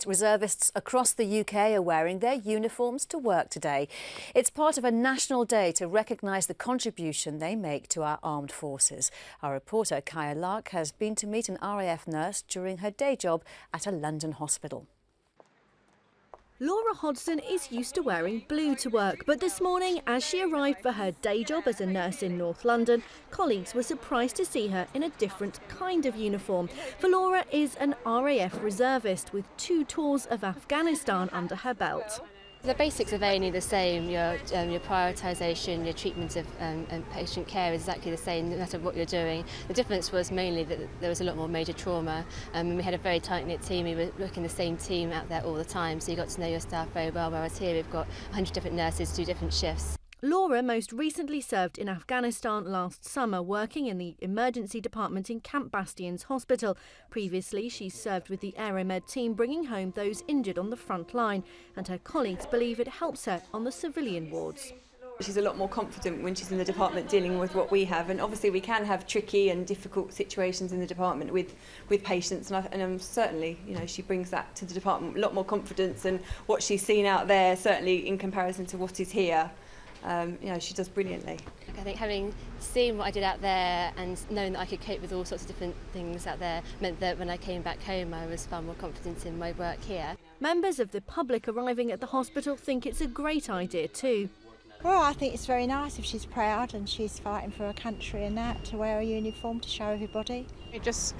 tonight. Reservists across the UK are wearing their uniforms to work today. It's part of a national day to recognise the contribution they make to our armed forces. Our reporter Kaya Lark has been to meet an RAF nurse during her day job at a London hospital. Laura Hodgson is used to wearing blue to work, but this morning, as she arrived for her day job as a nurse in North London, colleagues were surprised to see her in a different kind of uniform. For Laura is an RAF reservist with 2 tours of Afghanistan under her belt. The basics are mainly the same. Your prioritisation, your treatment of patient care is exactly the same no matter what you're doing. The difference was mainly that there was a lot more major trauma, and we had a very tight-knit team. We were working the same team out there all the time, so you got to know your staff very well, whereas here we've got 100 different nurses do different shifts. Laura most recently served in Afghanistan last summer, working in the emergency department in Camp Bastion's hospital. Previously, she served with the Aeromed team, bringing home those injured on the front line, and her colleagues believe it helps her on the civilian wards. She's a lot more confident when she's in the department dealing with what we have, and obviously we can have tricky and difficult situations in the department with patients, and certainly, you know, she brings that to the department, a lot more confidence, and what she's seen out there, certainly in comparison to what is here. You know, she does brilliantly. I think having seen what I did out there and knowing that I could cope with all sorts of different things out there meant that when I came back home I was far more confident in my work here. Members of the public arriving at the hospital think it's a great idea too. Well, I think it's very nice if she's proud and she's fighting for her country and that, to wear a uniform to show everybody. It just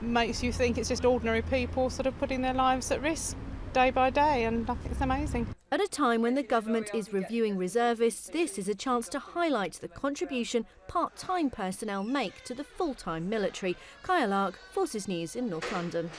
makes you think it's just ordinary people sort of putting their lives at risk day by day, and I think it's amazing. At a time when the government is reviewing reservists, this is a chance to highlight the contribution part-time personnel make to the full-time military. Kaya Lark, Forces News in North London.